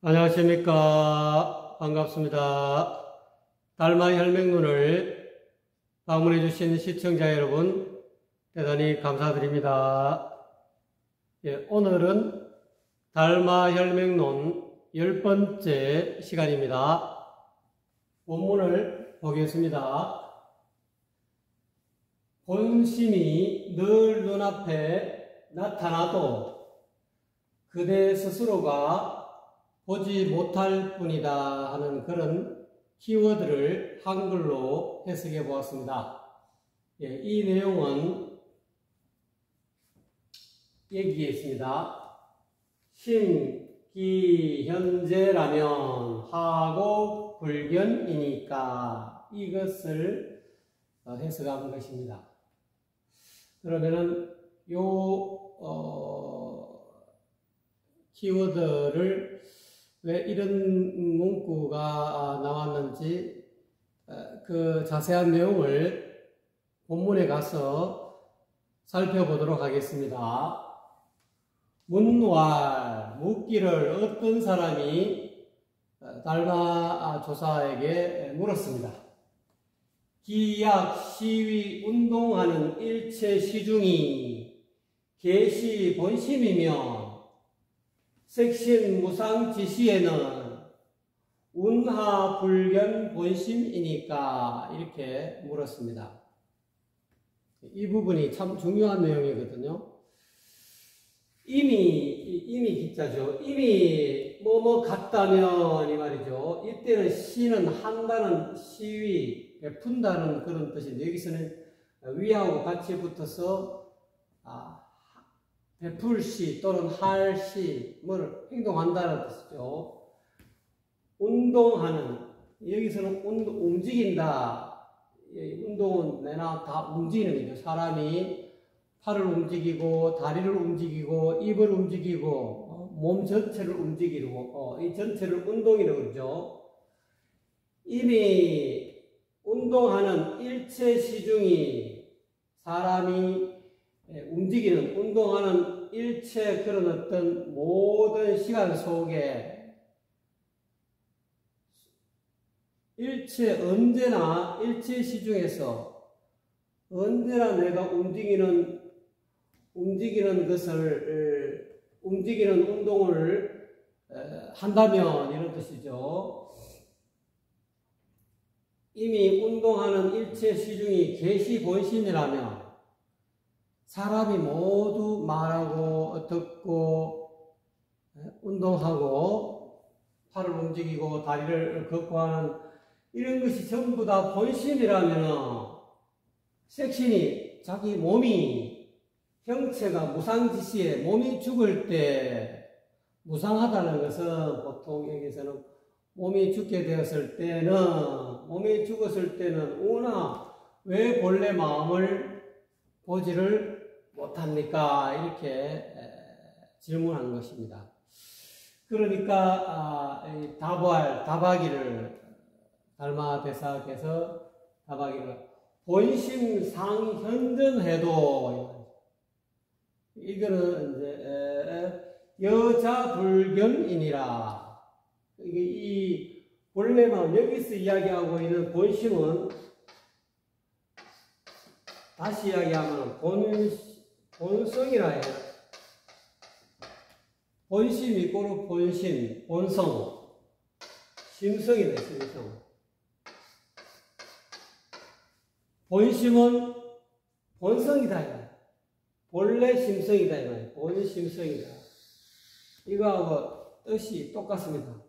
안녕하십니까. 반갑습니다. 달마 혈맹론을 방문해 주신 시청자 여러분 대단히 감사드립니다. 오늘은 달마 혈맹론 10번째 시간입니다. 본문을 보겠습니다. 본심이 늘 눈앞에 나타나도 그대 스스로가 보지 못할 뿐이다 하는 그런 키워드를 한글로 해석해 보았습니다. 이 내용은 여기에 있습니다. 심기현재라면 하고 불견이니까 이것을 해석한 것입니다. 그러면은 키워드를 왜 이런 문구가 나왔는지 그 자세한 내용을 본문에 가서 살펴보도록 하겠습니다. 문왈, 묻기를 어떤 사람이 달마 조사에게 물었습니다. 기약, 시위, 운동하는 일체 시중이 계시 본심이며 색신 무상 지시에는 운하 불견 본심이니까 이렇게 물었습니다. 이 부분이 참 중요한 내용이거든요. 이미 기자죠. 이미 뭐뭐 같다면 이 말이죠. 이때는 시는 한다는 시위, 베푼다는 그런 뜻인데 여기서는 위하고 같이 붙어서 베풀시 또는 할시, 뭘 행동한다는 뜻이죠. 운동하는, 여기서는 움직인다. 운동은 내나 다 움직이는 거죠. 사람이 팔을 움직이고, 다리를 움직이고, 입을 움직이고, 몸 전체를 움직이고, 이 전체를 운동이라고 그러죠. 이미 운동하는 일체 시중이 사람이 움직이는, 운동하는 일체 그런 어떤 모든 시간 속에 언제나 일체 시중에서 언제나 내가 움직이는 운동을 한다면 이런 뜻이죠. 이미 운동하는 일체 시중이 계시 본심이라면 사람이 모두 말하고 듣고 운동하고 팔을 움직이고 다리를 걷고 하는 이런 것이 전부 다 본심이라면 색신이 자기 몸이 형체가 무상지시에 몸이 죽을 때 무상하다는 것은 보통 여기서는 몸이 죽게 되었을 때는 몸이 죽었을 때는 오나 왜 본래 마음을 보지를 못합니까? 이렇게 질문한 것입니다. 그러니까 다바기를 달마 대사께서 다바기를 본심상현전해도 이거는 이제 여자 불견이니라. 이 본래 마음 여기서 이야기하고 있는 본심은 다시 이야기하면 본성이라 해요. 본심이 고로 본심, 본성, 심성이다, 심성. 본심은 본성이다. 본래 심성이다. 본심성이다. 이거하고 뜻이 똑같습니다.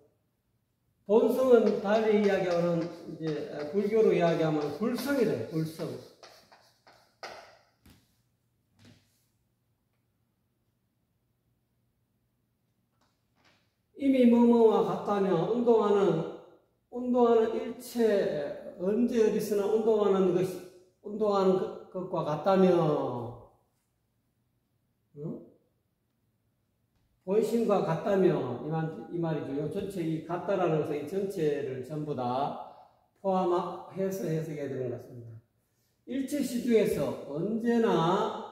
본성은 달리 이야기하면, 이제, 불교로 이야기하면 불성이다, 불성. 이미 뭐뭐와 같다면 운동하는 일체 언제 어디서나 운동하는 것과 같다면 본심과 같다면 이 말이죠. 전체 이 같다라는 것은 이 전체를 전부 다 포함해서 해석해야 되는 것 같습니다. 일체 시중에서 언제나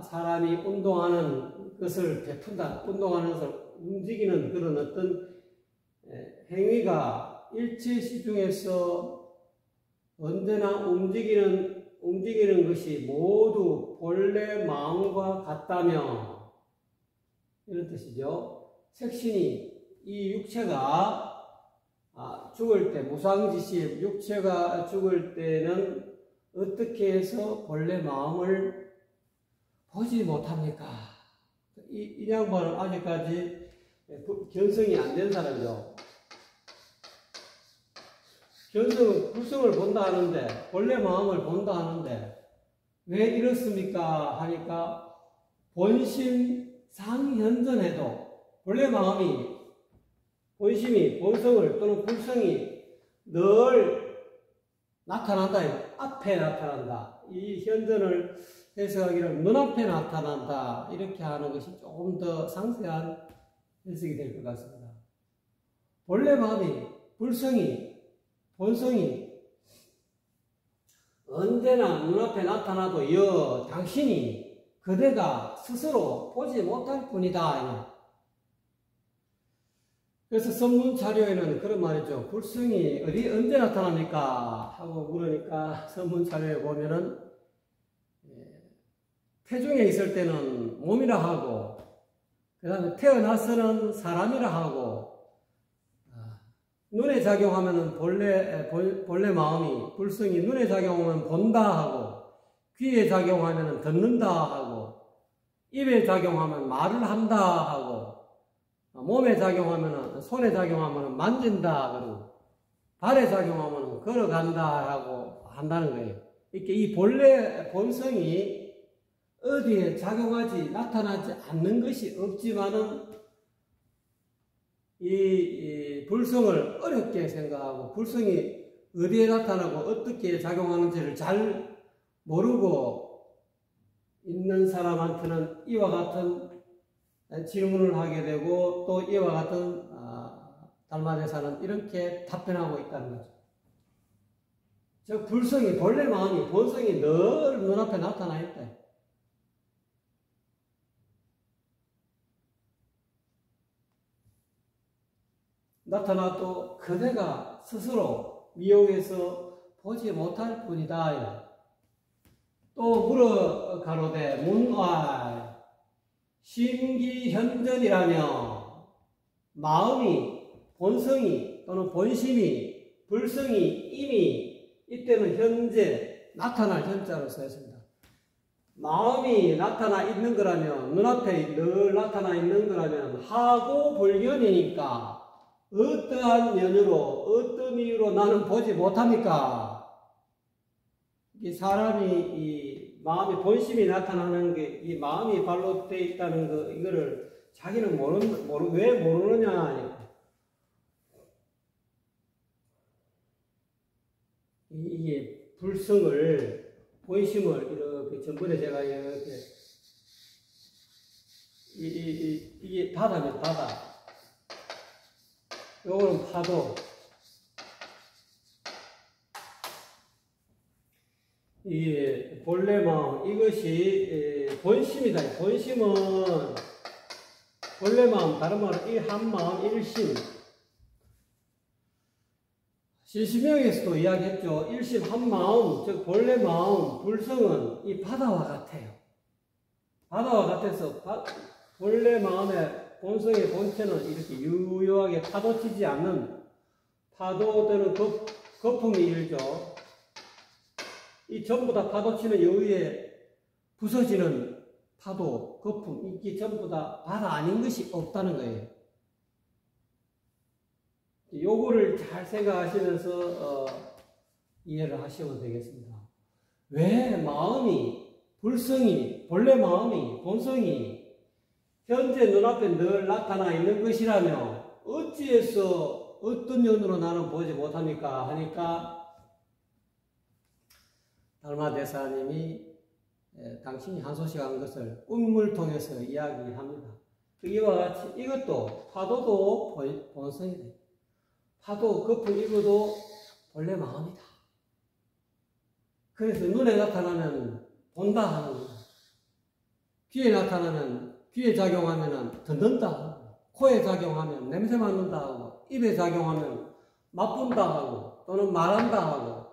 사람이 운동하는 것을 베푼다, 운동하는 것을 움직이는 그런 어떤 행위가 일체시중에서 언제나 움직이는 것이 모두 본래 마음과 같다며 이런 뜻이죠. 색신이 이 육체가 죽을 때 무상지시 육체가 죽을 때는 어떻게 해서 본래 마음을 보지 못합니까? 이 양반은 아직까지 견성이 안 된 사람이죠. 견성은 불성을 본다 하는데 본래 마음을 본다 하는데 왜 이렇습니까? 하니까 본심 상현전에도 본래 마음이 본심이 본성을 또는 불성이 늘 나타난다. 앞에 나타난다. 이 현전을 해석하기를 눈앞에 나타난다. 이렇게 하는 것이 조금 더 상세한 해석이 될 것 같습니다. 본래 마음이 불성이 본성이 언제나 눈앞에 나타나도 당신이 그대가 스스로 보지 못할 뿐이다. 그래서 선문 자료에는 그런 말이죠. 불성이 언제 나타납니까? 하고 물으니까 선문 자료에 보면은 태중에 있을 때는 몸이라 하고 그 다음에 태어나서는 사람이라 하고 눈에 작용하면 본래 마음이 불성이 눈에 작용하면 본다 하고 귀에 작용하면 듣는다 하고 입에 작용하면 말을 한다 하고 몸에 작용하면 손에 작용하면 만진다 그러고 발에 작용하면 걸어간다 하고 한다는 거예요. 이렇게 이 본래 본성이 어디에 나타나지 않는 것이 없지만은 이 불성을 어렵게 생각하고 불성이 어디에 나타나고 어떻게 작용하는지를 잘 모르고 있는 사람한테는 이와 같은 질문을 하게 되고 또 이와 같은 달마대사는 이렇게 답변하고 있다는 거죠. 즉 불성이 본래 마음이 본성이 늘 눈앞에 나타나 있다. 나타나도 그대가 스스로 미혹해서 보지 못할 뿐이다. 또 물어 가로되 문왈 심기현전이라며 마음이 본성이 또는 본심이 불성이 이미 이때는 현재 나타날 현자로 쓰였습니다. 마음이 나타나 있는 거라면 눈앞에 늘 나타나 있는 거라면 하고 불견이니까 어떠한 연유로 어떤 이유로 나는 보지 못합니까? 이 사람이 이 마음이 본심이 나타나는 게 이 마음이 발로 돼 있다는 거 이거를 자기는 왜 모르느냐? 이게 불성을 본심을 이렇게 전번에 제가 이렇게 이게 바다면 바다. 요거는 파도. 이게 본래 마음, 이것이 본심이다. 본심은 본래 마음, 다른 말로 이 한 마음 일심. 신심명에서도 이야기했죠. 일심 한 마음, 즉 본래 마음, 불성은 이 바다와 같아요. 바다와 같아서 본래 마음의 본성의 본체는 이렇게 유효하게 파도치지 않는 파도되는 거품이 일죠. 이 전부 다 파도치는 여기에 부서지는 파도, 거품, 이게 전부 다 바다 아닌 것이 없다는 거예요. 요거를 잘 생각하시면서 이해를 하시면 되겠습니다. 왜 마음이, 불성이, 본래 마음이, 본성이 현재 눈앞에 늘 나타나 있는 것이라며 어찌해서 어떤 면으로 나는 보지 못합니까? 하니까 달마대사님이 당신이 한소식한 것을 꿈을 통해서 이야기합니다. 이와 같이 이것도 파도도 본성이다. 파도, 거품 이것도 본래 마음이다. 그래서 눈에 나타나면 본다 하는 거야. 귀에 나타나면 귀에 작용하면 듣는다 하고 코에 작용하면 냄새 맡는다 하고 입에 작용하면 맛본다 하고 또는 말한다 하고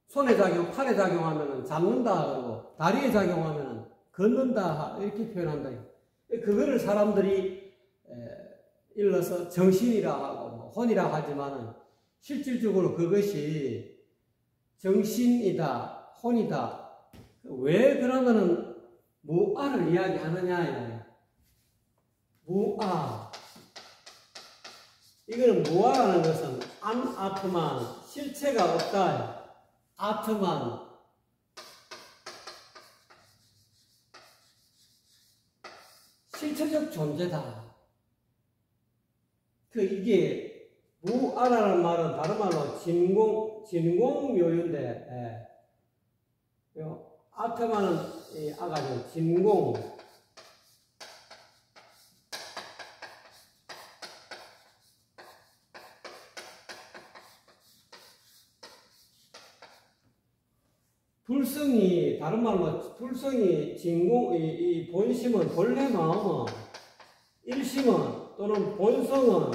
손에 팔에 작용하면 잡는다 하고 다리에 작용하면 걷는다 이렇게 표현한다. 그거를 사람들이 일러서 정신이라 하고 뭐 혼이라 하지만은 실질적으로 그것이 정신이다, 혼이다. 왜 그러면은 무아를 이야기하느냐? 무아. 이거는 무아라는 것은 아트만 실체가 없다. 아트만 실체적 존재다. 이게 무아라는 말은 다른 말로 진공묘유인데, 아트만은 아가죠. 진공. 불성이, 다른 말로 불성이 진공, 이 본심은, 본래 마음은, 일심은, 또는 본성은,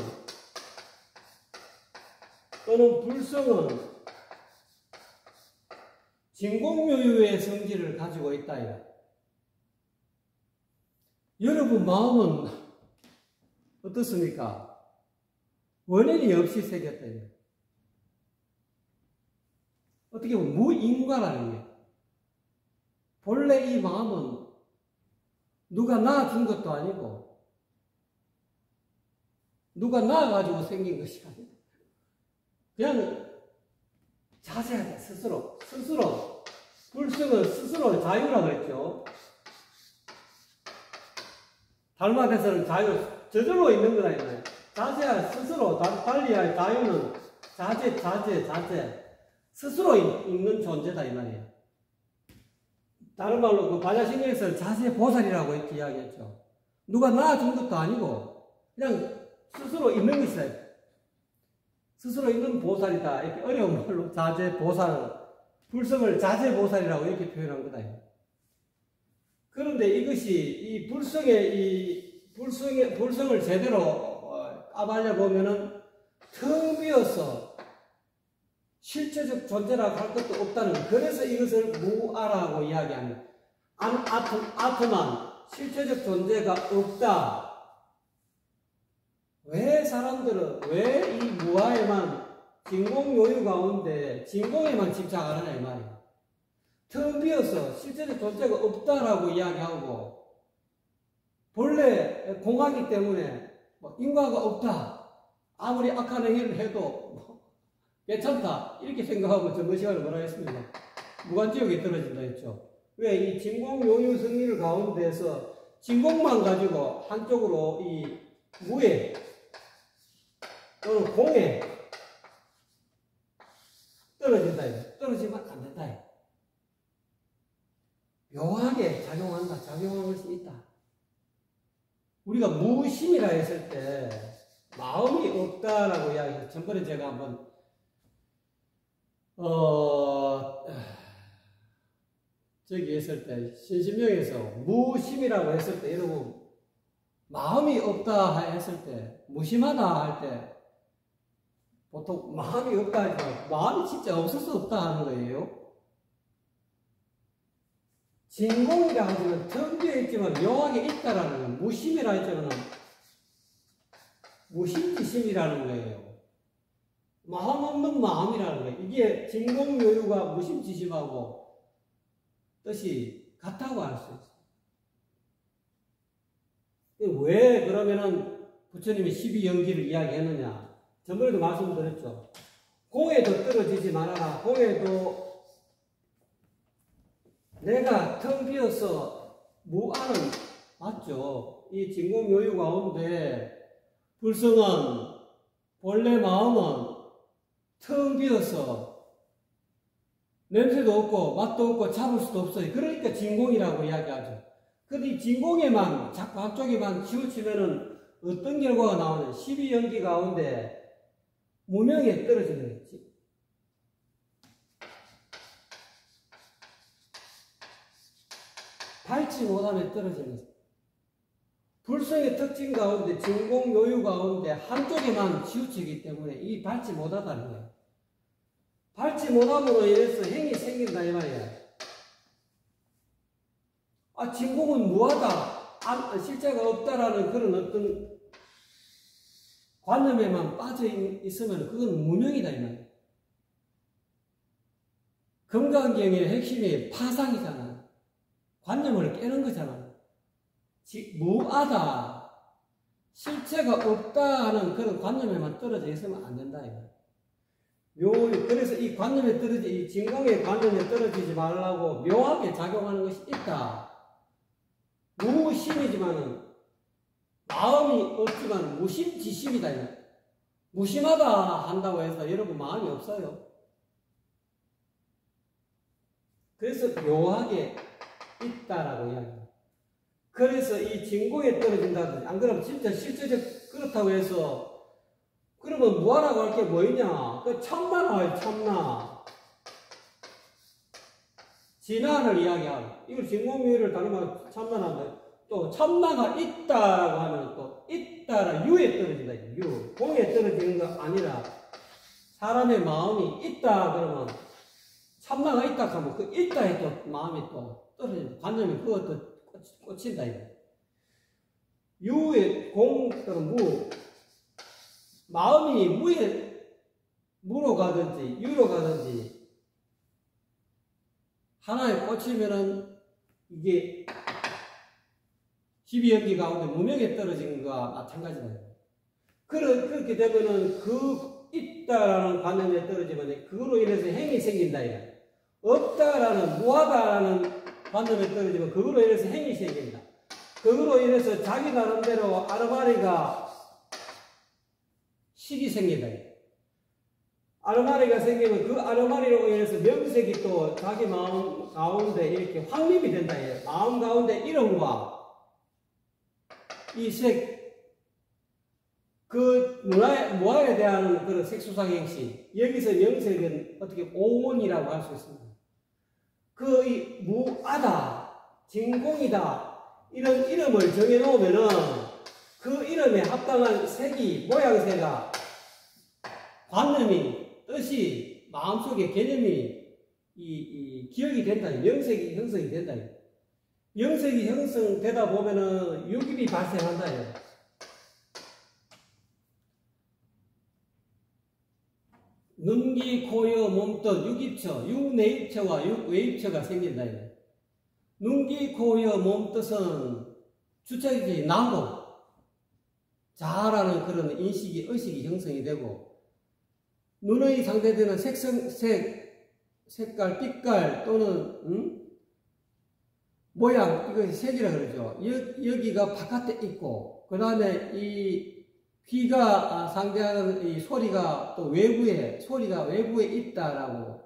또는 불성은 진공묘유의 성질을 가지고 있다. 여러분 마음은 어떻습니까? 원인이 없이 새겼다. 어떻게 보면 무인과라는 게 본래 이 마음은 누가 낳아준 것도 아니고 누가 낳아가지고 생긴 것이 아니고 그냥 자세하게 스스로 불성은 스스로 자유라고 했죠. 달마에서는 자유 저절로 있는 거다. 자세한 스스로 달리야 자유는 자제 스스로 있는 존재다 이 말이에요. 다른 말로 그 반야신경에서 자세 보살이라고 이렇게 이야기했죠. 누가 낳아준 것도 아니고 그냥 스스로 있는 것이다. 스스로 있는 보살이다. 이렇게 어려운 말로 자제 보살, 불성을 자제 보살이라고 이렇게 표현한 거다. 그런데 이것이 이 불성을 제대로 까발려 보면은 텅 비어서 실체적 존재라고 할 것도 없다는 거. 그래서 이것을 무아라고 이야기합니다. 아트만 실체적 존재가 없다. 왜 사람들은 왜 이 무아에만 진공요유 가운데 진공에만 집착하느냐 이 말이에요. 텅 비어서 실제적 존재가 없다라고 이야기하고 본래 공하기 때문에 인과가 없다. 아무리 악한 행위를 해도 괜찮다. 이렇게 생각하고 전번 시간에 뭐라 했습니까? 무관지역에 떨어진다 했죠. 왜 이 진공요유 성리를 가운데서 진공만 가지고 한쪽으로 이 무에 또는 공에 떨어진다. 떨어지면 안 된다. 묘하게 작용한다. 작용할 수 있다. 우리가 무심이라 했을 때 마음이 없다라고 이야기해서 전번에 제가 한번 저기 했을 때 신심령에서 무심이라고 했을 때 여러분 마음이 없다 했을 때 무심하다 할 때 보통 마음이 없다 할 때 마음이 진짜 없을 수 없다 하는 거예요. 진공이라 하지만 텅 비어 있지만 묘하게 있다라는 거예요. 무심이라 했지만 무심지심이라는 거예요. 마음 없는 마음이라는 거예요. 이게 진공묘유가 무심지심하고 뜻이 같다고 할 수 있어요. 왜 그러면은 부처님이 12연기를 이야기했느냐. 전번에도 말씀드렸죠. 공에도 떨어지지 말아라. 공에도 내가 텅 비어서 무아는 맞죠. 이 진공묘유 가운데 불성은 본래 마음은 텅 비어서 냄새도 없고 맛도 없고 잡을 수도 없어요. 그러니까 진공이라고 이야기하죠. 근데 이 진공에만 자꾸 한쪽에만 치우치면은 어떤 결과가 나오냐. 12연기 가운데 무명에 떨어지는 거지. 밟지 못하면 떨어지는 거지. 불성의 특징 가운데 진공 요유 가운데 한쪽에만 치우치기 때문에 이 밟지 못하다는 거예요. 밟지 못함으로 인해서 행이 생긴다 이 말이에요. 아, 진공은 무하다, 실제가 없다라는 그런 어떤 관념에만 빠져 있으면 그건 무명이다 이 말이에요. 금강경의 핵심이 파상이잖아. 관념을 깨는 거잖아. 무하다, 실체가 없다 하는 그런 관념에만 떨어져 있으면 안 된다 이거예요. 그래서 이 관념에 이 진공의 관념에 떨어지지 말라고 묘하게 작용하는 것이 있다. 무심이지만은 마음이 없지만 무심지심이다. 무심하다 한다고 해서 여러분 마음이 없어요. 그래서 묘하게 있다라고 이야기합니다. 그래서 이 진공에 떨어진다든지, 안 그러면 진짜 실제적 그렇다고 해서 그러면 무하라고 할 게 뭐 있냐? 그 참나라고요, 참나. 진화를 이야기하고, 이걸 진공유를 다루면 참나인데, 또 참나가 있다라고 하면 또 있다라 유에 떨어진다. 유. 공에 떨어지는 거 아니라 사람의 마음이 있다 그러면 참나가 있다 하면 그 있다에 또 마음이 또 떨어진다. 관념이 그것도 꽂힌다. 유의 공 또는 무. 마음이 무로 가든지 유로 가든지 하나에 꽂히면은 이게 12연기 가운데 무명에 떨어진 것과 마찬가지다. 그렇게 되면은 그 있다라는 관념에 떨어지면 그거로 인해서 행이 생긴다. 없다라는, 무하다라는 관념에 떨어지면 그거로 인해서 행이 생긴다. 그거로 인해서 자기 나름대로 아르마리가 식이 생긴다. 아르마리가 생기면 그 아르마리로 인해서 명색이 또 자기 마음 가운데 이렇게 확립이 된다. 마음 가운데 이름과 이 색, 그 무아에 대한 그런 색수상행시, 여기서 명색은 어떻게 오온이라고 할 수 있습니다. 그 이 무아다, 진공이다, 이런 이름을 정해놓으면은 그 이름에 합당한 색이, 모양새가, 관념이, 뜻이, 마음속의 개념이 기억이 된다. 명색이 형성이 된다. 명색이 형성되다 보면은 육입이 발생한다. 눈기, 코여, 몸뜻, 육입처, 육내입처와 육외입처가 생긴다. 눈기, 코여, 몸뜻은 주체적인 나로 자아라는 그런 인식이, 의식이 형성이 되고, 눈의 상대되는 색깔, 빛깔 또는 모양, 이것이 색이라 그러죠. 여기가 바깥에 있고, 그 다음에 이 귀가 상대하는 이 소리가 또 소리가 외부에 있다라고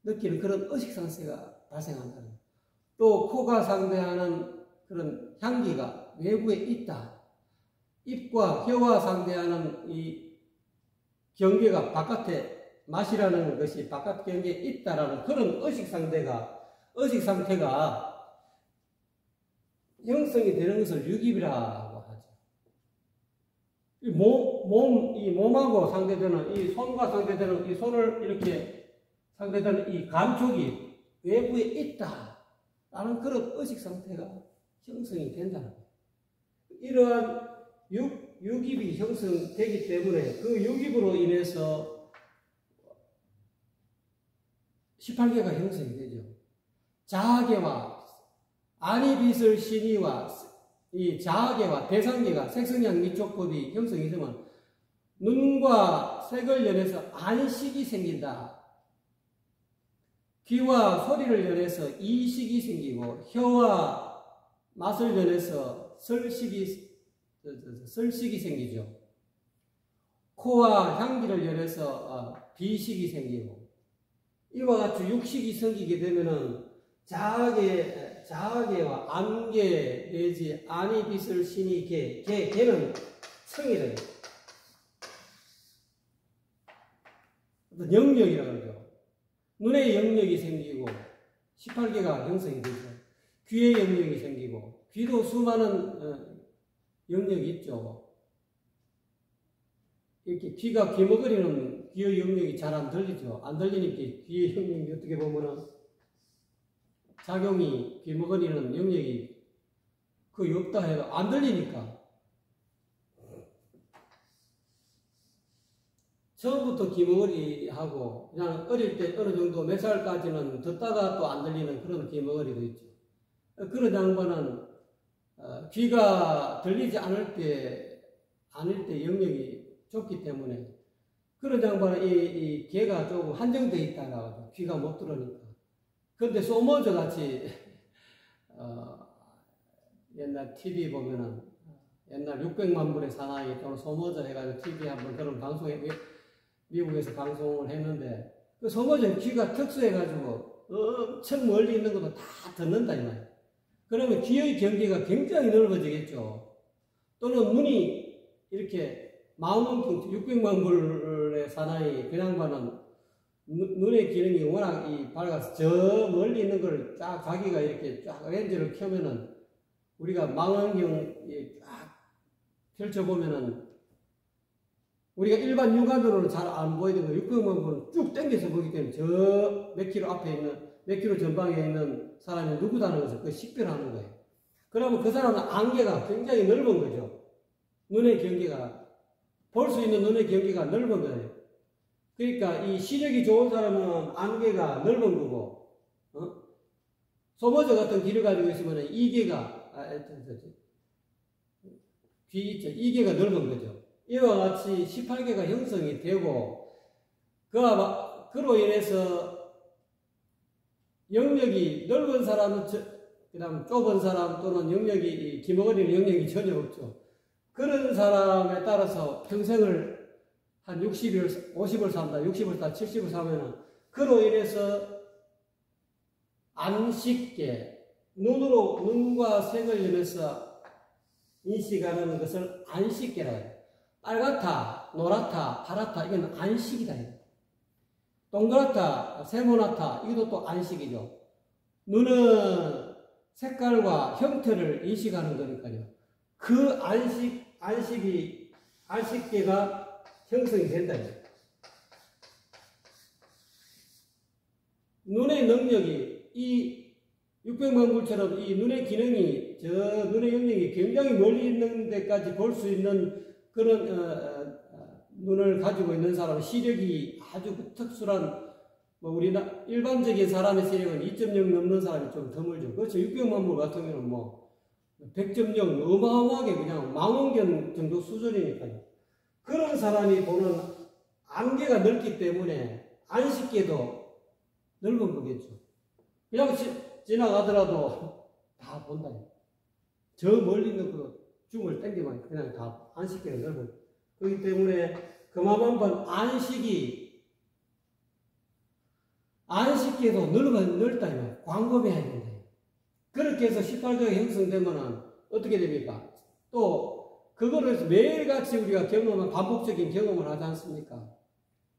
느끼는 그런 의식상태가 발생한다. 또 코가 상대하는 그런 향기가 외부에 있다. 입과 혀와 상대하는 이 경계가 바깥에, 맛이라는 것이 바깥 경계에 있다라는 그런 의식상태가 형성이 되는 것을 육입이라고 하죠. 이 몸하고 상대되는, 이 손과 상대되는, 이 손을 이렇게 상대되는 이 감촉이 외부에 있다. 라는 그런 의식상태가 형성이 된다는 거예요. 이러한 육입이 형성되기 때문에 그 육입으로 인해서 18개가 형성이 되죠. 자아계와 아니빛을 신의와 이 자아계와 대상계가 색성향 미촉법이 형성이 되면 눈과 색을 연해서 안식이 생긴다. 귀와 소리를 연해서 이식이 생기고 혀와 맛을 연해서 설식이 생기죠. 코와 향기를 연해서 비식이 생기고 이와 같이 육식이 생기게 되면은 자아계와 안계 내지 안이빛을 신이 개는 성이래요. 어떤 영역이라고 그러죠. 눈의 영역이 생기고 18개가 형성이 되죠. 귀의 영역이 생기고 귀도 수많은 영역이 있죠. 이렇게 귀가 귀머거리는 귀의 영역이 잘 안 들리죠. 안 들리니까 귀의 영역이 어떻게 보면은 작용이 귀머거리는 영역이 거의 없다 해도 안 들리니까. 처음부터 귀머거리하고 그냥 어릴 때 어느 정도 몇 살까지는 듣다가 또 안 들리는 그런 귀머거리도 있죠. 그런 양반은 귀가 들리지 않을 때 영역이 좁기 때문에 그런 양반은 이 귀가 조금 한정되어 있다가 귀가 못 들으니까. 그런데 소머저 같이 옛날 TV 보면은 옛날 600만 불의 사나이 또는 소머저 해가지고 TV 한번 그런 방송에 미국에서 방송을 했는데 그 소머저 귀가 특수해가지고 엄청 멀리 있는 것도 다 듣는다 이 말이야. 그러면 귀의 경계가 굉장히 넓어지겠죠. 또는 눈이 이렇게 600만 불의 사나이 그 양반은 눈의 기능이 워낙 밝아서 저 멀리 있는 걸 쫙 자기가 이렇게 쫙 렌즈를 켜면은 우리가 망원경 쫙 펼쳐보면은 우리가 일반 육안으로는 잘 안 보이던 거 600만 불은 쭉 당겨서 보기 때문에 저 몇 킬로 앞에 있는 몇 킬로 전방에 있는 사람이 누구다는 것을 그 식별하는 거예요. 그러면 그 사람은 안개가 굉장히 넓은 거죠. 눈의 경계가 볼 수 있는 눈의 경계가 넓은 거예요. 그러니까 이 시력이 좋은 사람은 안개가 넓은 거고, 소머저 같은 귀를 가지고 있으면 이개가 귀 있죠. 이개가 넓은 거죠. 이와 같이 18개가 형성이 되고 그로 인해서 영역이 넓은 사람은 그 다음 좁은 사람 또는 영역이 귀머거리는 영역이 전혀 없죠. 그런 사람에 따라서 평생을 한 60을, 50을 산다, 60을 산다, 70을 사면은 그로 인해서 안식계, 눈과 색을 이용해서 인식하는 것을 안식계라고 해요. 빨갛다, 노랗다, 파랗다, 이건 안식이다. 동그랗다, 세모나다, 이것도 또 안식이죠. 눈은 색깔과 형태를 인식하는 거니까요. 그 안식계가 형성이 된다. 눈의 능력이 이 600만 불처럼 이 눈의 기능이 저 눈의 영역이 굉장히 멀리 있는 데까지 볼 수 있는 그런 눈을 가지고 있는 사람은 시력이 아주 특수한 우리나 일반적인 사람의 시력은 2.0 넘는 사람이 좀 드물죠. 그렇죠. 600만 불 같은 경우는 100.0 어마어마하게 그냥 망원경 정도 수준이니까요. 그런 사람이 보는 안개가 넓기 때문에 안식계도 넓은 거겠죠. 그냥 지나가더라도 다 본다. 저 멀리 있는 그 줌을 당기면 그냥 다 안식계가 넓은. 그렇기 때문에 그만큼 안식계도 넓다. 광범위해야 된다. 그렇게 해서 18개가 형성되면은 어떻게 됩니까? 또 그거를 매일같이 우리가 반복적인 경험을 하지 않습니까?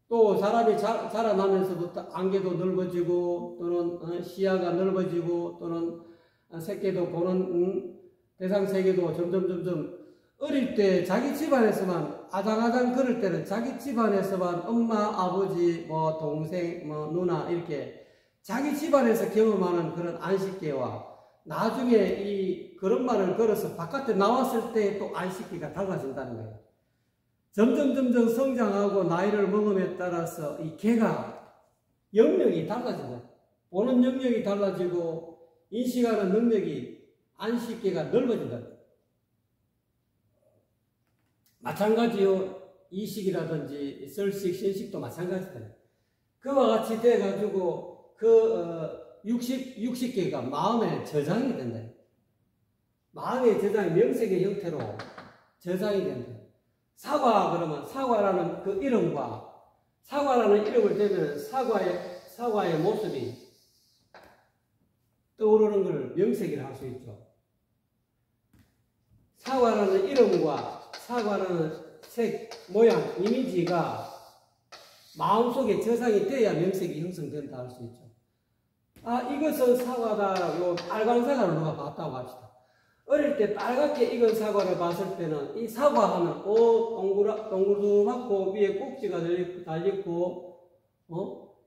또 사람이 자라나면서부터 안개도 넓어지고 또는 시야가 넓어지고 또는 세계도 보는 대상 세계도 점점 어릴 때 자기 집안에서만 아장아장 그럴 때는 자기 집안에서만 엄마, 아버지, 동생, 누나 이렇게 자기 집안에서 경험하는 그런 안식계와 나중에 그런 말을 걸어서 바깥에 나왔을 때 또 안식계가 달라진다는 거예요. 점점 성장하고 나이를 먹음에 따라서 이 개가 영역이 달라진다. 보는 영역이 달라지고 인식하는 능력이 안식계가 넓어진다. 마찬가지요. 이식이라든지 설식, 신식도 마찬가지다. 그와 같이 돼가지고 육식계가 마음에 저장이 된다. 마음의 저장이 명색의 형태로 저장이 된다. 사과 그러면 사과라는 그 이름과 사과라는 이름을 대면 사과의 모습이 떠오르는 걸 명색이라 할 수 있죠. 사과라는 이름과 사과라는 색, 모양, 이미지가 마음속에 저장이 돼야 명색이 형성된다 할 수 있죠. 이것은 사과다. 요 빨간 사과를 누가 봤다고 합시다. 어릴 때 빨갛게 익은 사과를 봤을 때는 이 사과 하면 동그랗고 위에 꼭지가 달렸고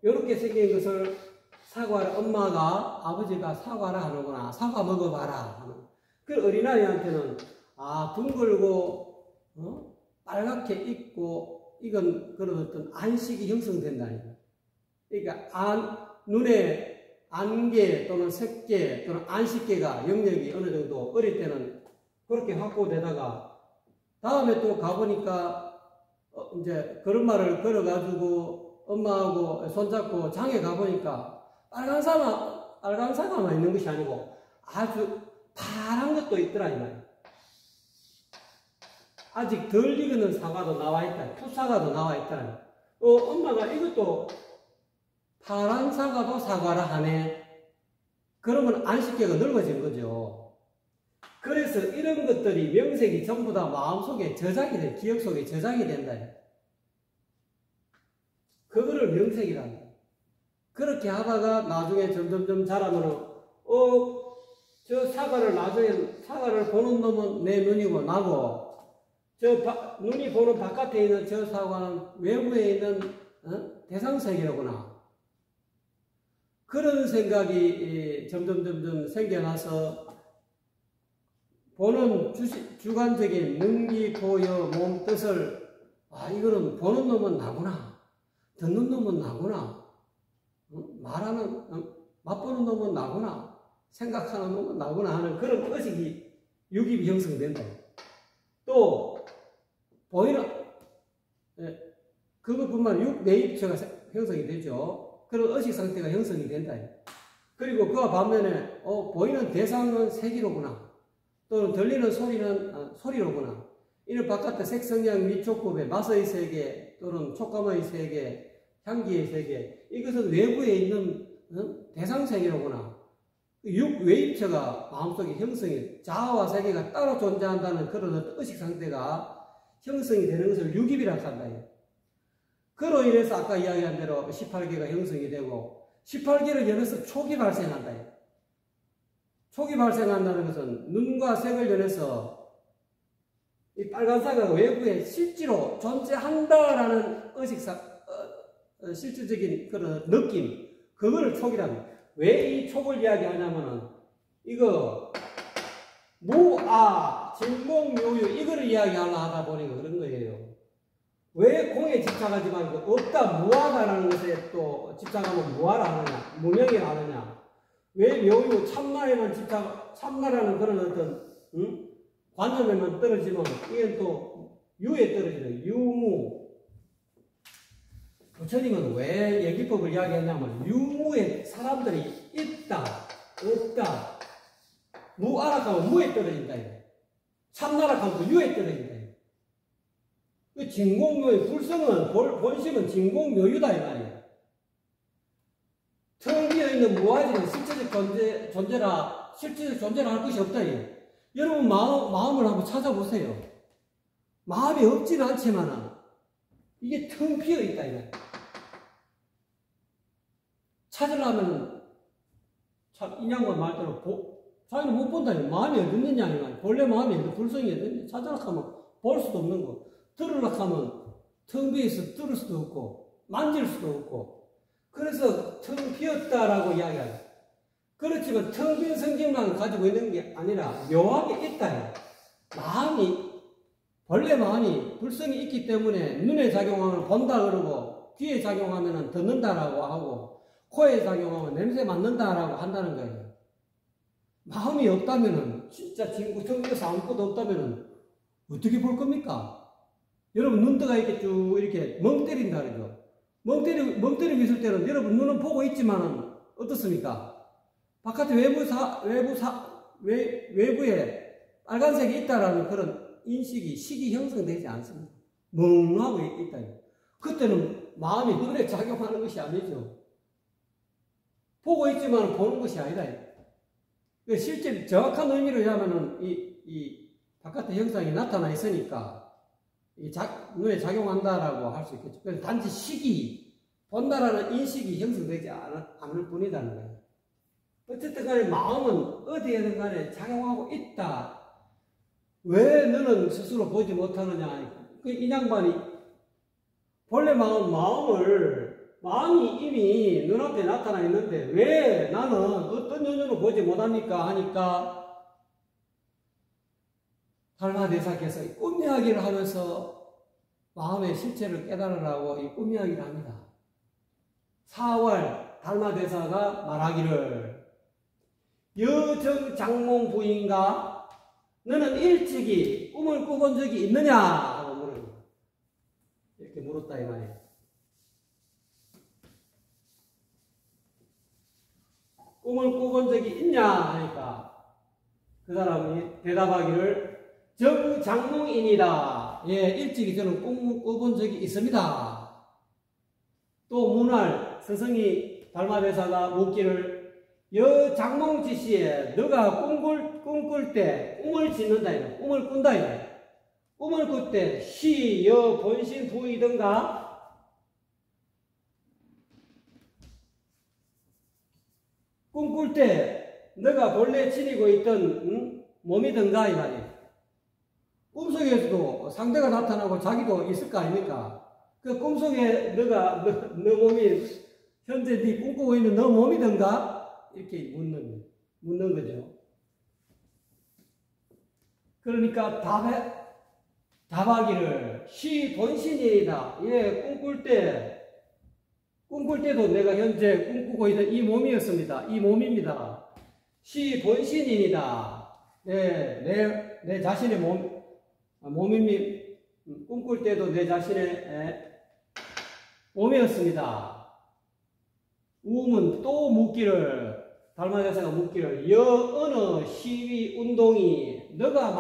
이렇게 생긴 것을 사과를 엄마가 아버지가 사과를 하는구나, 사과 먹어봐라 하는. 그 어린아이한테는 둥글고 빨갛게 익고 익은 그런 어떤 안식이 형성된다니까. 그러니까 눈에 안개 또는 색계 또는 안식계가 영역이 어느 정도 어릴 때는 그렇게 확보되다가 다음에 또 가보니까 이제 걸음마를 걸어가지고 엄마하고 손잡고 장에 가보니까 빨간 사과만 있는 것이 아니고 아주 파란 것도 있더라 이 말이야. 아직 덜 익은 사과도 나와 있다. 풋사과도 나와 있더라. 엄마가 이것도 파란 사과도 사과라 하네. 그러면 안식계가 넓어진 거죠. 그래서 이런 것들이 명색이 전부 다 마음속에 저장이 돼, 기억 속에 저장이 된다. 그거를 명색이란다. 그렇게 하다가 나중에 점점점 자라면 저 사과를 나중에 사과를 보는 놈은 내 눈이고 나고 눈이 보는 바깥에 있는 저 사과는 외부에 있는 대상색이라구나. 그런 생각이 점점 생겨나서 보는 주관적인 능기, 보여, 몸 뜻을 이거는 보는 놈은 나구나. 듣는 놈은 나구나. 맛보는 놈은 나구나. 생각하는 놈은 나구나 하는 그런 의식이 유입이 형성된다. 또 보이는 그것뿐만 아니라 내입체가 형성이 되죠. 그런 의식 상태가 형성이 된다. 그리고 그와 반면에 보이는 대상은 색이로구나. 또는 들리는 소리는 소리로구나. 이는 바깥의 색, 성향, 미촉급의 맛의 세계 또는 촉감의 세계, 향기의 세계, 이것은 외부에 있는 대상 세계로구나. 외입체가 마음속에 형성이, 자아와 세계가 따로 존재한다는 그런 어떤 의식 상태가 형성이 되는 것을 유깁이라고 한다. 그로 인해서 아까 이야기한 대로 18개가 형성이 되고 18개를 연해서 촉이 발생한다. 촉이 발생한다는 것은 눈과 색을 연해서 이 빨간 사과가 외부에 실제로 존재한다라는 실질적인 그런 느낌, 그거를 촉이랍니다. 왜 이 촉을 이야기하냐면은 이거 무아, 진공묘유 이거를 이야기하려 하다 보니까 그런 거예요. 왜 공에 집착하지 말고 없다, 무하다라는 것에 또 집착하면 무하라 하느냐, 무명이라 하느냐. 왜 묘유, 참나에만 참나라는 그런 어떤 관념에만 떨어지면 이건 또 유에 떨어지는 유무. 부처님은 왜 예기법을 이야기했냐면 유무에 사람들이 있다, 없다. 무아락하면 무에 떨어진다. 참나락하면 유에 떨어진다. 진공묘의 불성은 본심은 진공묘유다 이 말이야. 텅 비어있는 무아지는 실체적 존재라 할 것이 없다. 여러분 마음을 한번 찾아보세요. 마음이 없지는 않지만 이게 텅 비어있다 이 말이야. 찾으려면 참 인양반 말대로 자기는 못 본다. 마음이 어딨느냐 이 말이야. 본래 마음이 어디 불성이 어딨느냐 찾으려고 하면 볼 수도 없는 거. 들으려고 하면 텅 비어서 들을 수도 없고 만질 수도 없고, 그래서 텅 비었다라고 이야기하죠. 그렇지만 텅 빈 성질만 가지고 있는 게 아니라 묘하게 있다. 본래 마음이 불성이 있기 때문에 눈에 작용하면 본다 그러고, 귀에 작용하면 듣는다라고 하고, 코에 작용하면 냄새 맡는다라고 한다는 거예요. 마음이 없다면은, 진짜 진구 텅 비어서 아무것도 없다면은 어떻게 볼 겁니까? 여러분 눈 뜨가 이렇게 쭉 이렇게 멍 때린다 그러죠. 멍 때리고 있을 때는 여러분 눈은 보고 있지만은 어떻습니까? 바깥에 외부에 빨간색이 있다라는 그런 인식이, 식이 형성되지 않습니다. 멍하고 있다. 그때는 마음이 눈에 작용하는 것이 아니죠. 보고 있지만 보는 것이 아니다. 실제 정확한 의미로 하면은 이 바깥의 형상이 나타나 있으니까 눈에 작용한다라고 할 수 있겠죠. 그래서 단지 식이, 본다라는 인식이 형성되지 않을 뿐이라는 거예요. 어쨌든 간에 마음은 어디에든 간에 작용하고 있다. 왜 너는 스스로 보지 못하느냐? 이 양반이 본래 마음이 이미 눈앞에 나타나 있는데 왜 나는 어떤 연유로 보지 못합니까? 하니까 달마대사께서 꿈 이야기를 하면서 마음의 실체를 깨달으라고 이 꿈 이야기를 합니다. 4월 달마대사가 말하기를 여정장몽 부인가 너는 일찍이 꿈을 꾸본 적이 있느냐? 하고 물어요. 이렇게 물었다 이 말이에요. 꿈을 꾸본 적이 있냐? 하니까 그 사람이 대답하기를 정장몽이니라. 예, 일찍이 저는 꿈을 꾸본 적이 있습니다. 또 문할 스승이 달마대사가 묻기를 여장몽지시에 너가 꿈꿀 때 꿈을 짓는다. 꿈을 꾼다. 꿈을 꿀 때 시, 여, 본신, 부이든가 꿈꿀 때 너가 본래 지니고 있던 몸이든가 이 말이에요. 꿈속에서도 상대가 나타나고 자기도 있을 거 아닙니까? 그 꿈속에 너 몸이 현재 네 꿈꾸고 있는 너 몸이든가 이렇게 묻는 거죠. 그러니까 답하기를 시 본신이다. 예, 꿈꿀 때도 내가 현재 꿈꾸고 있는 이 몸이었습니다. 이 몸입니다. 시 본신이니다. 네, 내 자신의 몸입니다. 꿈꿀 때도 내 자신의 몸이었습니다. 우음은 또 달마대사가 묻기를 어느 시위 운동이 너가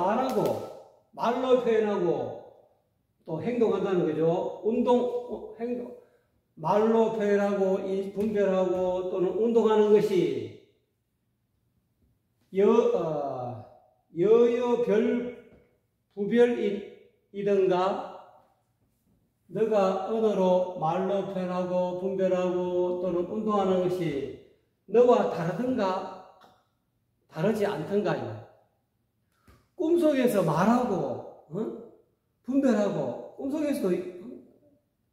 말로 표현하고 또 행동한다는 거죠. 말로 표현하고 분별하고 또는 운동하는 것이 부별이든가 너가 언어로 말로 표현하고 분별하고 또는 운동하는 것이 너와 다르든가 다르지 않든가. 꿈속에서 말하고 분별하고 꿈속에서도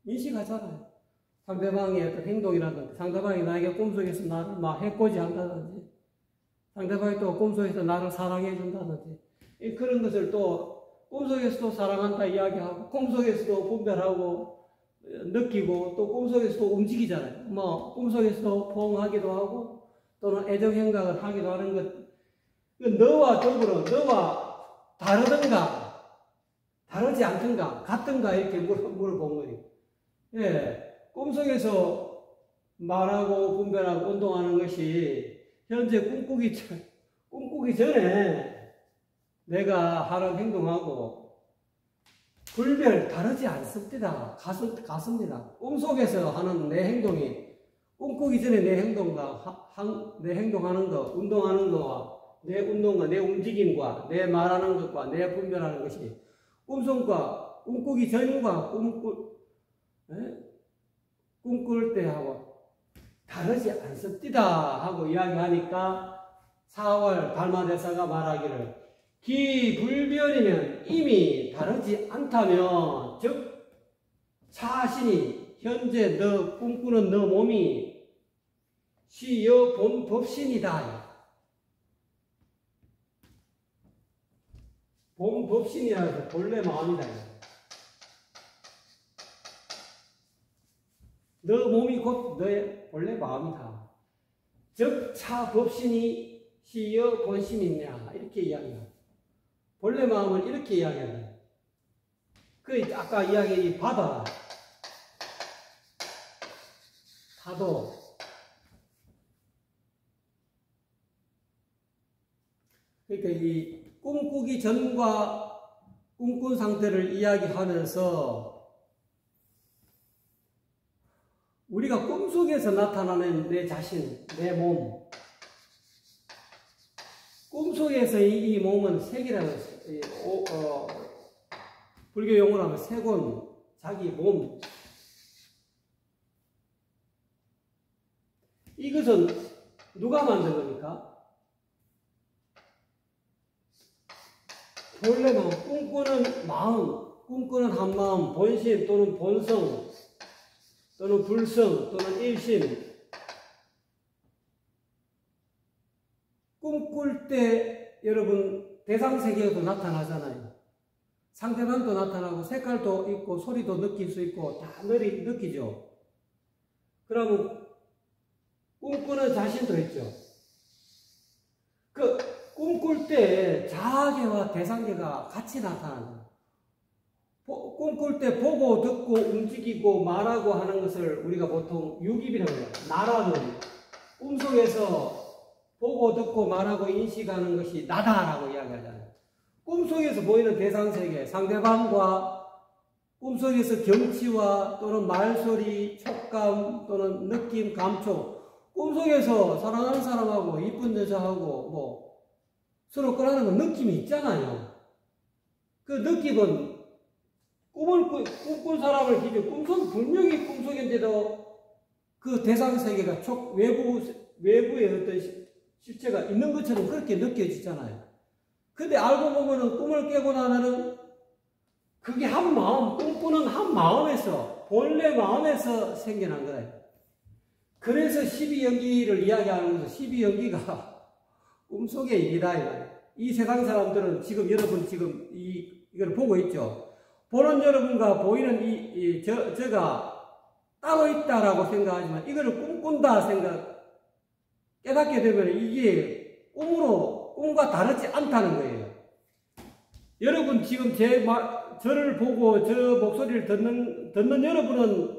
인식하잖아요. 상대방의 어떤 행동이라든지 상대방이 나에게 꿈속에서 나를 막 해코지 한다든지 상대방이 또 꿈속에서 나를 사랑해 준다든지 그런 것을 또 꿈속에서도 사랑한다 이야기하고 꿈속에서도 분별하고 느끼고 또 꿈속에서도 움직이잖아요. 꿈속에서도 포옹하기도 하고 또는 애정행각을 하기도 하는 것. 너와 더불어 너와 다르든가 다르지 않든가 같든가 이렇게 물어본 거예요. 예, 꿈속에서 말하고 분별하고 운동하는 것이 현재 꿈꾸기 전에 내가 하는 행동하고 불별 다르지 않습니다. 같습니다. 꿈속에서 하는 내 행동이 꿈꾸기 전에 내 행동하는 것, 운동하는 것과 내 운동과 내 움직임과 내 말하는 것과 내 분별하는 것이 꿈속과 꿈꾸기 전과 꿈꿀 때하고 다르지 않습니다 하고 이야기하니까 4월 달마대사가 말하기를 기불변이면 이미 다르지 않다면 즉 자신이 현재 너 꿈꾸는 너 몸이 시여 본 법신이다. 본 법신이라 해서 본래 마음이다. 너 몸이 곧 너의 본래 마음이다. 즉 차 법신이 시여 본심이냐 이렇게 이야기합니다. 본래 마음을 이렇게 이야기합니다. 아까 이야기 파도 그러니까 이 꿈꾸기 전과 꿈꾼 상태를 이야기하면서 우리가 꿈속에서 나타나는 내 자신, 내 몸 꿈속에서 이 몸은 색이라고 했어요. 불교 용어로 하면 색온, 자기 몸. 이것은 누가 만든 겁니까? 본래는 꿈꾸는 마음, 꿈꾸는 한마음, 본심 또는 본성 또는 불성 또는 일심. 꿈꿀 때 여러분 대상세계도 나타나잖아요. 상대방도 나타나고 색깔도 있고 소리도 느낄 수 있고 다 느끼죠. 그러면 꿈꾸는 자신도 있죠. 그 꿈꿀 때 자아계와 대상계가 같이 나타나요. 꿈꿀 때 보고 듣고 움직이고 말하고 하는 것을 우리가 보통 유깁이라고 해요. 나라는 꿈속에서 보고 듣고 말하고 인식하는 것이 나다라고 이야기하잖아요. 꿈속에서 보이는 대상세계, 상대방과 꿈속에서 경치와 또는 말소리, 촉감 또는 느낌, 감촉, 꿈속에서 사랑하는 사람하고 이쁜 여자하고 뭐 서로 끌어가는 느낌이 있잖아요. 그 느낌은 꿈꾼 사람을 기준, 분명히 꿈속인데도 그 대상세계가 외부의 어떤 실체가 있는 것처럼 그렇게 느껴지잖아요. 근데 알고 보면은 꿈을 깨고 나면은 그게 한 마음, 꿈꾸는 한 마음에서, 본래 마음에서 생겨난 거예요. 그래서 12연기를 이야기하는 것은 12연기가 꿈속의 일이다. 이 세상 사람들은 지금 여러분 지금 이걸 보고 있죠. 보는 여러분과 보이는 저가 따로 있다라고 생각하지만 이거를 꿈꾼다 깨닫게 되면 이게 꿈과 다르지 않다는 거예요. 여러분 지금 저를 보고 저 목소리를 듣는 여러분은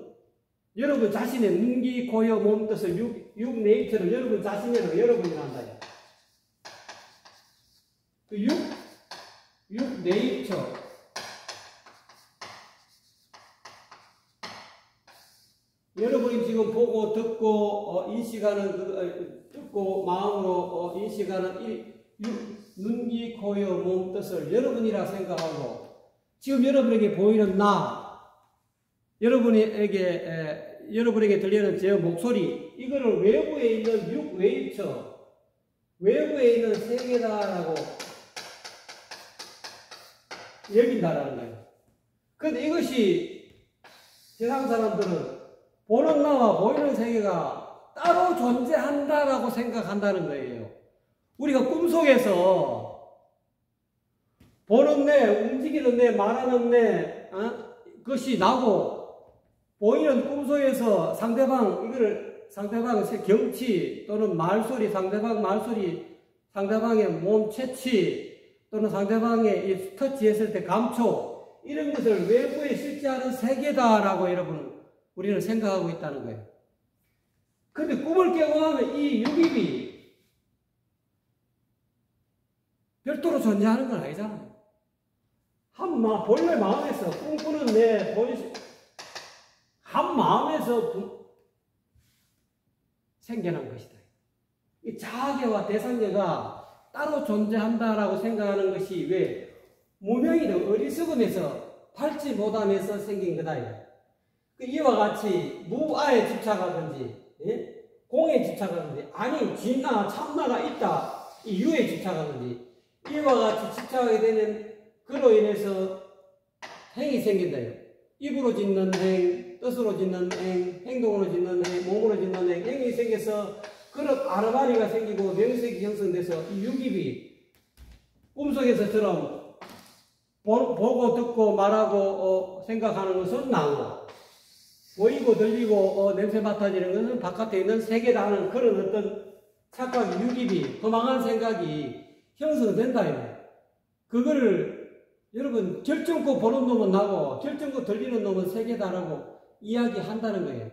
여러분 자신의 눈기, 고여, 몸, 뜻을 육 네이처를 여러분 자신이라고 여러분이 한다. 그 육 네이처. 여러분이 지금 보고 듣고 인식하는 듣고 마음으로 인식하는 눈기, 고여, 몸, 뜻을 여러분이라 생각하고 지금 여러분에게 보이는 여러분에게 들리는 제 목소리 이거를 외부에 있는 육 웨이처 외부에 있는 세계다라고 여긴다라는 거예요. 그런데 이것이 세상 사람들은 보는 나와 보이는 세계가 따로 존재한다라고 생각한다는 거예요. 우리가 꿈속에서 보는 내, 움직이는 내, 말하는 내, 그것이 나고 보이는 꿈속에서 상대방의 경치 또는 말소리, 상대방 말소리, 상대방의 몸 채취 또는 상대방의 터치했을 때 감촉 이런 것을 외부에 실제하는 세계다라고 우리는 생각하고 있다는 거예요. 그런데 꿈을 깨고 나면 이 육입이 별도로 존재하는 건 아니잖아요. 본래 마음에서 꿈꾸는 내 본심 한 마음에서 생겨난 것이다. 이 자아계와 대상계가 따로 존재한다라고 생각하는 것이 왜 무명이든 어리석음에서 팔지 못함에서 생긴 거다. 이와 같이 무아에 집착하든지 공에 집착하든지 아니 진나 참나가 있다 이 유에 집착하든지 이와 같이 집착하게 되는 그로 인해서 행이 생긴다요. 입으로 짓는 행, 뜻으로 짓는 행, 행동으로 짓는 행, 몸으로 짓는 행이 생겨서 그런 아르바리가 생기고 명색이 형성돼서 이 육입이 꿈속에서처럼 보고 듣고 말하고 생각하는 것은 나고 보이고 들리고 냄새 맡아지는 것은 바깥에 있는 세계다 하는 그런 어떤 착각, 유입이 허망한 생각이 형성된다. 그거를 여러분 결정코 보는 놈은 나고 결정코 들리는 놈은 세계다라고 이야기한다는 거예요.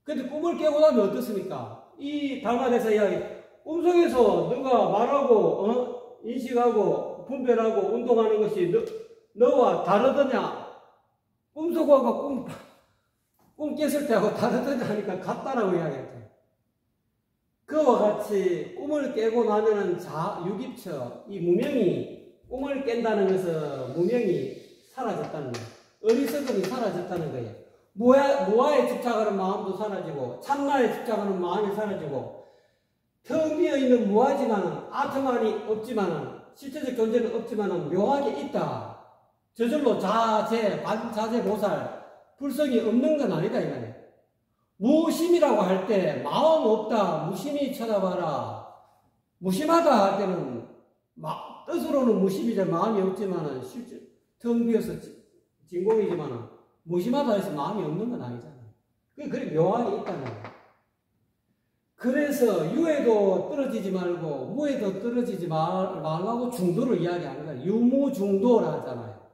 근데 꿈을 깨고 나면 어떻습니까? 이 달마대사 이야기 꿈속에서 너가 말하고 인식하고 분별하고 운동하는 것이 너와 다르더냐? 꿈속하고 꿈 깼을 때하고 다르더냐 하니까 같다라고 이야기했죠. 그와 같이 꿈을 깨고 나면은 유깁처, 이 무명이 꿈을 깬다는 것은 무명이 사라졌다는 거예요. 어리석음이 사라졌다는 거예요. 무아에 집착하는 마음도 사라지고 참나에 집착하는 마음이 사라지고 텅 비어있는 무아지만은 아트만이 없지만은 실체적 존재는 없지만 묘하게 있다. 저절로 자제, 반자제, 보살, 불성이 없는 건 아니다 이 말이에요. 무심이라고 할 때 마음 없다, 무심히 쳐다봐라. 무심하다 할 때는 뜻으로는 무심이죠. 마음이 없지만은 실제 텅 비어서 진공이지만은 무심하다 해서 마음이 없는 건 아니잖아요. 그게 묘하게 있다는 거예요. 그래서 유에도 떨어지지 말고 무에도 떨어지지 말라고 중도를 이야기하는 거예요. 유무중도라 하잖아요.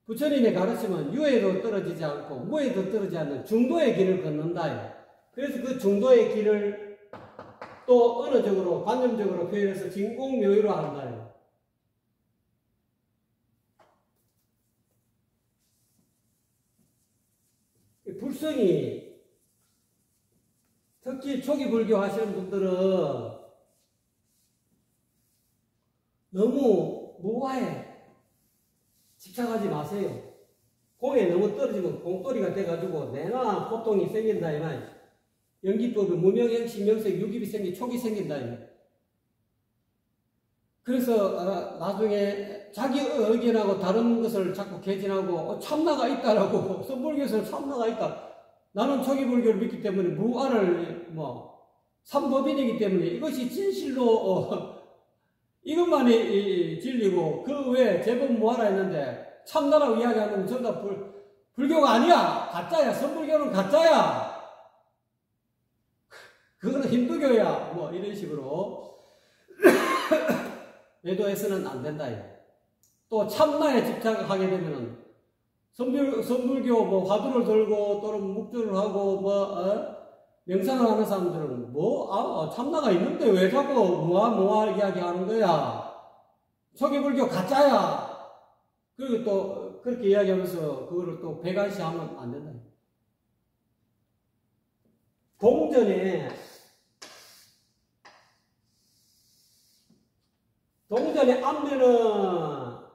부처님의 가르침은 유에도 떨어지지 않고 무에도 떨어지지 않는 중도의 길을 걷는다. 그래서 그 중도의 길을 또 언어적으로 관념적으로 표현해서 진공묘의로 한다. 불성이 특히 초기 불교 하시는 분들은 너무 무화에 집착하지 마세요. 공에 너무 떨어지면 공돌이가 돼가지고 내나 고통이 생긴다 이 말. 연기법에 무명행시 명색 유깁이 촉이 생긴다 이 말. 그래서 나중에 자기 의견하고 다른 것을 자꾸 개진하고 참나가 있다라고 선불교에서는 참나가 있다. 나는 초기불교를 믿기 때문에 무아를 삼법인이기 때문에 이것이 진실로 이것만이 진리고 그 외에 제법 무아라 했는데 참나라고 이야기하는 전부 다 불교가 아니야. 가짜야. 선불교는 가짜야. 그거는 힌두교야. 이런 식으로 매도해서는 안 된다. 또 참나에 집착하게 되면은 선불교 화두를 들고 또는 묵주를 하고 명상을 하는 사람들은 참나가 있는데 왜 자꾸 무아 이야기하는 거야? 초기불교 가짜야. 그리고 또 그렇게 이야기하면서 그거를 또 배관시하면 안 된다. 동전에 앞면은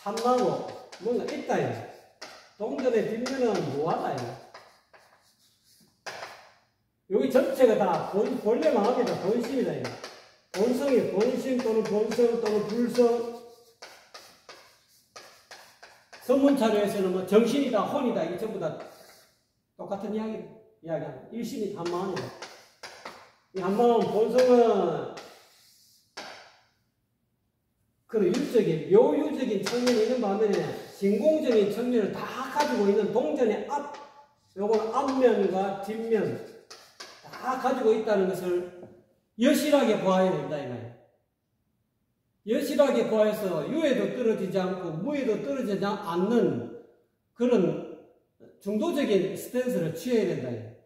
참나고 뭔가 있다. 동전의 뒷면은 무하다. 여기 전체가 다 본래 마음이다. 본심이다. 본성이 본심 또는 본성 또는 불성. 선문차료에서는 정신이다, 혼이다. 이게 전부 다 똑같은 이야기합니다. 일심이 한마음이다. 이 한마음 본성은 그 유적인, 묘유적인 측면이 있는 반면에 진공적인 측면을 다 가지고 있는 동전의 요건 앞면과 뒷면 다 가지고 있다는 것을 여실하게 보아야 된다 이 말이에요. 여실하게 보아서 유에도 떨어지지 않고 무에도 떨어지지 않는 그런 중도적인 스탠스를 취해야 된다.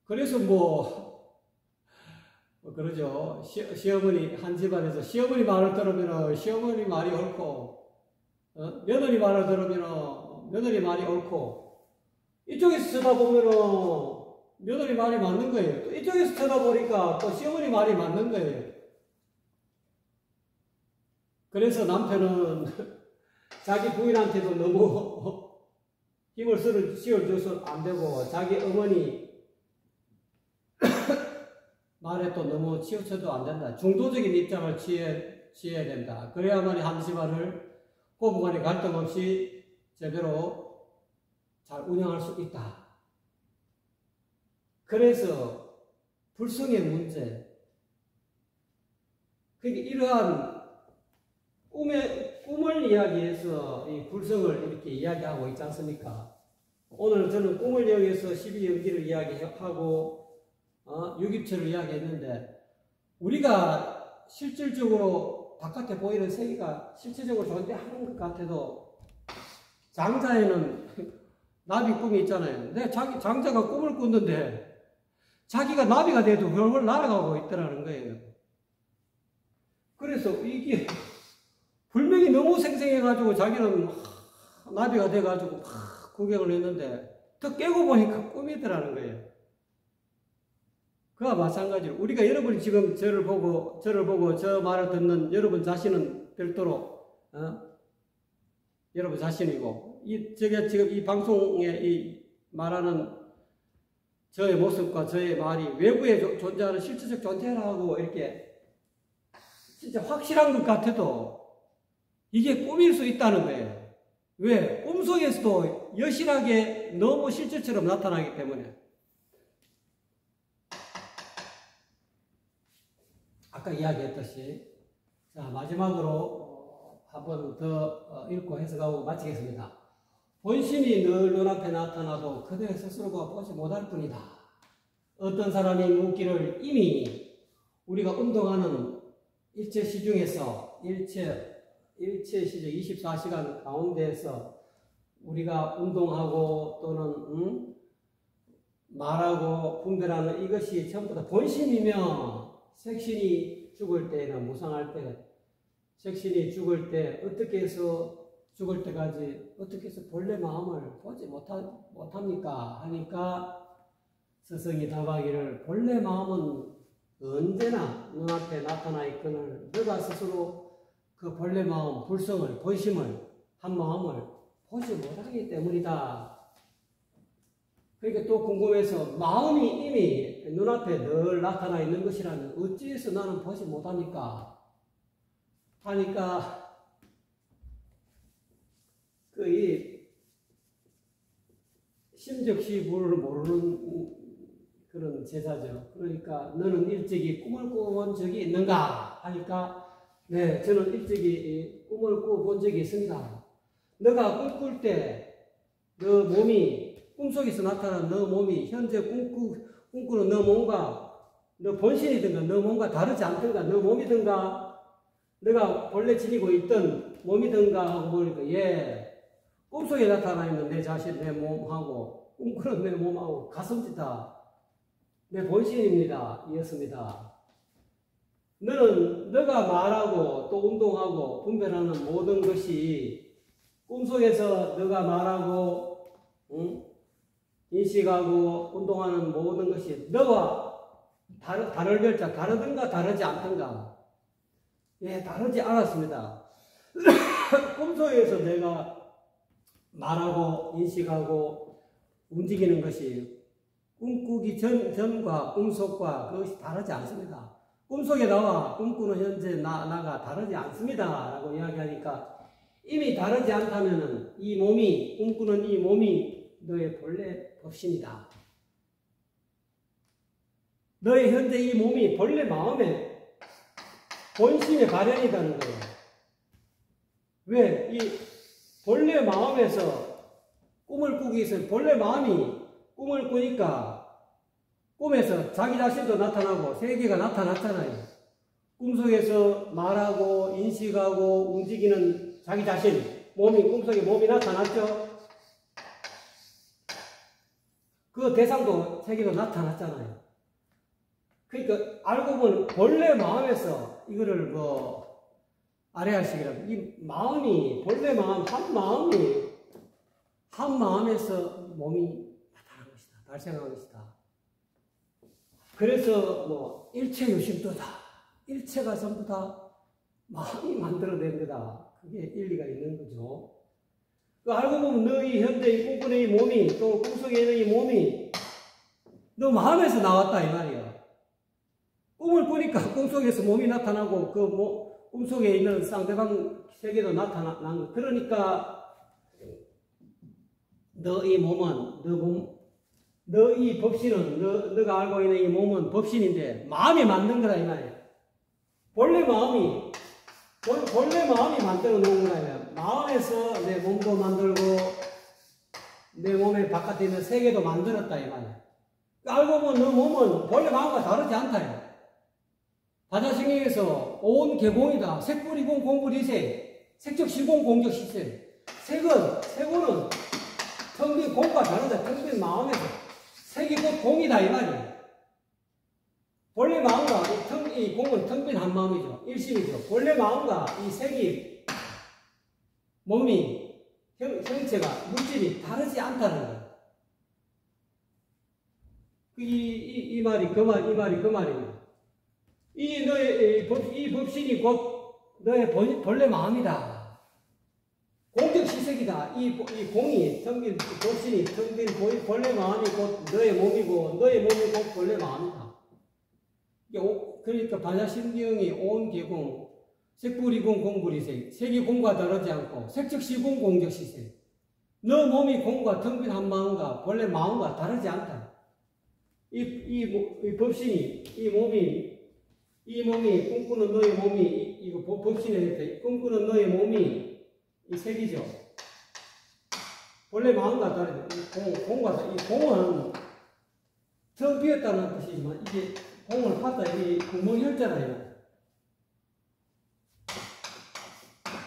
그래서 그러죠. 시어머니 한 집안에서 시어머니 말을 들으면 시어머니 말이 옳고 며느리 말을 들으면 며느리 말이 옳고 이쪽에서 쳐다보면 며느리 말이 맞는 거예요. 또 이쪽에서 쳐다보니까 또 시어머니 말이 맞는 거예요. 그래서 남편은 자기 부인한테도 너무 힘을 씌워줘서 안 되고 자기 어머니 말에 또 너무 치우쳐도 안 된다. 중도적인 입장을 취해야 된다. 그래야만이 한 집안을 고부간의 갈등 없이 제대로 잘 운영할 수 있다. 그래서 불성의 문제, 그러니까 이러한 꿈을 이야기해서 이 불성을 이렇게 이야기하고 있지 않습니까? 오늘 저는 꿈을 이야기해서 12연기를 이야기하고 유깁처를 이야기했는데 우리가 실질적으로 바깥에 보이는 세계가 실질적으로 존재하는 것 같아도 장자에는 나비 꿈이 있잖아요. 근데 장자가 꿈을 꿨는데 자기가 나비가 돼도 훨훨 날아가고 있더라는 거예요. 그래서 이게 불명이 너무 생생해가지고 자기는 나비가 돼가지고 구경을 했는데 또 깨고 보니까 꿈이더라는 거예요. 그와 마찬가지로 우리가 여러분이 지금 저를 보고 저 말을 듣는 여러분 자신은 별도로 여러분 자신이고 제가 지금 이 방송에 이 말하는 저의 모습과 저의 말이 외부에 존재하는 실체적 존재라고 이렇게 진짜 확실한 것 같아도 이게 꿈일 수 있다는 거예요. 왜? 꿈속에서도 여실하게 너무 실제처럼 나타나기 때문에. 아까 이야기했듯이. 자, 마지막으로 한 번 더 읽고 해석하고 마치겠습니다. 본심이 늘 눈앞에 나타나도 그대 스스로가 보지 못할 뿐이다. 어떤 사람이 묻기를 이미 우리가 운동하는 일체 시중에서 일체 시중 24시간 가운데에서 우리가 운동하고 또는 말하고 분별하는 이것이 전부 다 본심이며 색신이 죽을 때나 무상할 때 색신이 죽을 때 어떻게 해서 죽을 때까지 어떻게 해서 본래 마음을 보지 못합니까? 하니까 스승이 답하기를 본래 마음은 언제나 눈앞에 나타나 있거늘 너가 스스로 그 본래 마음, 불성을, 본심을, 한 마음을 보지 못하기 때문이다. 그러니까 또 궁금해서 마음이 이미 눈앞에 늘 나타나 있는 것이라면 어찌해서 나는 보지 못합니까? 하니까 이 심적시부를 모르는 그런 제자죠. 그러니까 너는 일찍이 꿈을 꾸어본 적이 있는가? 하니까 네, 저는 일찍이 꿈을 꾸어본 적이 있습니다. 너가 꿈꿀 때 너 몸이 꿈속에서 나타난 너 몸이 현재 꿈꾸는 너 몸과 너 본신이든가 너 몸과 다르지 않든가 너 몸이든가 너가 본래 지니고 있던 몸이든가 하고 보니까 예 꿈속에 나타나 있는 내 자신 내 몸하고 꿈꾸는 내 몸하고 같습니다. 내 본신입니다. 이었습니다. 너는 너가 말하고 또 운동하고 분별하는 모든 것이 꿈속에서 너가 말하고 인식하고 운동하는 모든 것이 너와 다를 결자 다르든가 다르지 않든가 예 다르지 않았습니다. 꿈속에서 내가 말하고 인식하고 움직이는 것이 꿈꾸기 전과 꿈속과 그것이 다르지 않습니다. 꿈속에 나와 꿈꾸는 현재 나가 다르지 않습니다. 라고 이야기하니까 이미 다르지 않다면 이 몸이 꿈꾸는 이 몸이 너의 본래 법신이다. 너의 현재 이 몸이 본래 마음의 본심의 발현이라는 거예요. 왜? 이 본래 마음에서 꿈을 꾸기 위해서 본래 마음이 꿈을 꾸니까 꿈에서 자기 자신도 나타나고 세계가 나타났잖아요. 꿈속에서 말하고 인식하고 움직이는 자기 자신, 꿈속에 몸이 나타났죠. 그 대상도 세계도 나타났잖아요. 그러니까 알고 보면 본래 마음에서 이거를 아래하시기라도 이 마음이 본래 마음 한 마음에서 몸이 나타난 것이다. 발생한 것이다. 그래서 일체 유심도다. 일체가 전부 다 마음이 만들어낸 거다. 그게 일리가 있는 거죠. 알고 보면 너희 현재 이 꿈꾸는 이 몸이 또 꿈속에 있는 이 몸이 너 마음에서 나왔다 이 말이야. 꿈을 꾸니까 꿈속에서 몸이 나타나고 그 꿈속에 있는 상대방 세계도 나타난 거. 그러니까 너 이 몸은 너 이 법신은 너가 알고 있는 이 몸은 법신인데 마음이 만든 거다 이 말이야. 본래 마음이 만들어 놓은 거야. 마음에서 내 몸도 만들고 내 몸의 바깥에 있는 세계도 만들었다 이 말이야. 알고 보면 너 몸은 본래 마음과 다르지 않다. 바자신경에서 온 개공이다. 색불이공 공불이색 색적 시공 공적 시색 색은 텅빈 공과 다르다. 텅빈 마음에서 색이 곧 공이다 이 말이야. 본래 마음과 이 공은 텅빈 한 마음이죠. 일심이죠. 본래 마음과 이 색이 몸이 형체가 물질이 다르지 않다는 거예요. 이 말이 그 말입니다. 이 법신이 곧 너의 본래 마음이다. 공적 시색이다. 이 공이 텅빈 법신이 텅빈 본래 마음이 곧 너의 몸이고 너의 몸이 곧 본래 마음이다. 그러니까 반야신경이 온 개공 색불이공 공불이색, 색이 공과 다르지 않고 색적시공 공적시색. 너 몸이 공과 텅빈 한 마음과 본래 마음과 다르지 않다. 이 법신이 이 몸이 꿈꾸는 너의 몸이 이거 법신에 이렇게 꿈꾸는 너의 몸이 이 색이죠. 본래 마음과 다르죠. 이 공은 텅 비었다는 뜻이지만 이게 공을 봤다 이 구멍혈자라요.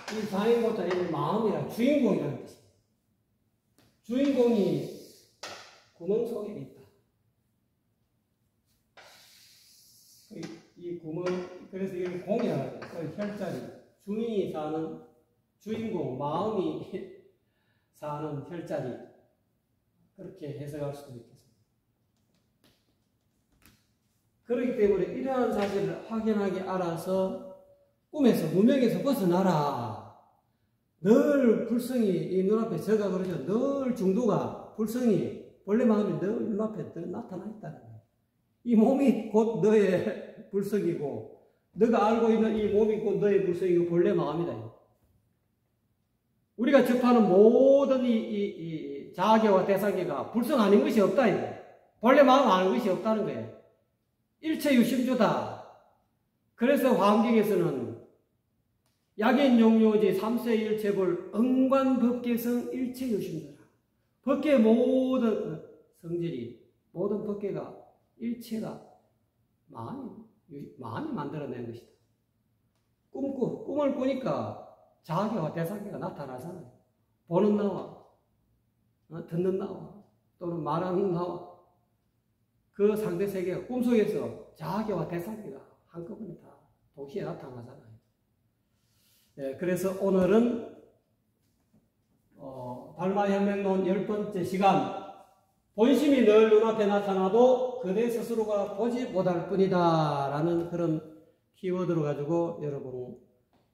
이 장인고자 이 마음이라 주인공이라는 뜻입니다. 주인공이 구멍 속에 있다. 이 구멍, 그래서 이걸 공이라고 해요. 혈자리. 주인이 사는, 주인공, 마음이 사는 혈자리. 그렇게 해석할 수도 있겠습니다. 그렇기 때문에 이러한 사실을 확연하게 알아서 꿈에서, 무명에서 벗어나라. 늘 불성이 이 눈앞에 제가 그러죠. 늘 중도가 불성이 본래 마음이 늘 눈앞에 늘 나타나 있다는 거예요. 이 몸이 곧 너의 불성이고 너가 알고 있는 이 몸이 곧 너의 불성이고 본래 마음이다. 우리가 접하는 모든 이 자아계와 대상계가 불성 아닌 것이 없다. 본래 마음 아닌 것이 없다는 거예요. 일체유심조다. 그래서 화엄경에서는 약인용료지 삼세일체불 응관법계성 일체유심조라. 법계 모든 성질이 모든 법계가 일체가 마음이 만들어낸 것이다. 꿈을 꾸니까 자아계와 대상계가 나타나잖아요. 보는 나와 듣는 나와 또는 말하는 나와 그 상대 세계가 꿈속에서 자아계와 대상계가 한꺼번에 다 동시에 나타나잖아요. 네, 그래서 오늘은 달마현명론 10번째 시간 본심이 늘 눈앞에 나타나도 그대 스스로가 보지 못할 뿐이다 라는 그런 키워드를 가지고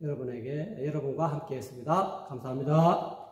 여러분과 함께 했습니다. 감사합니다.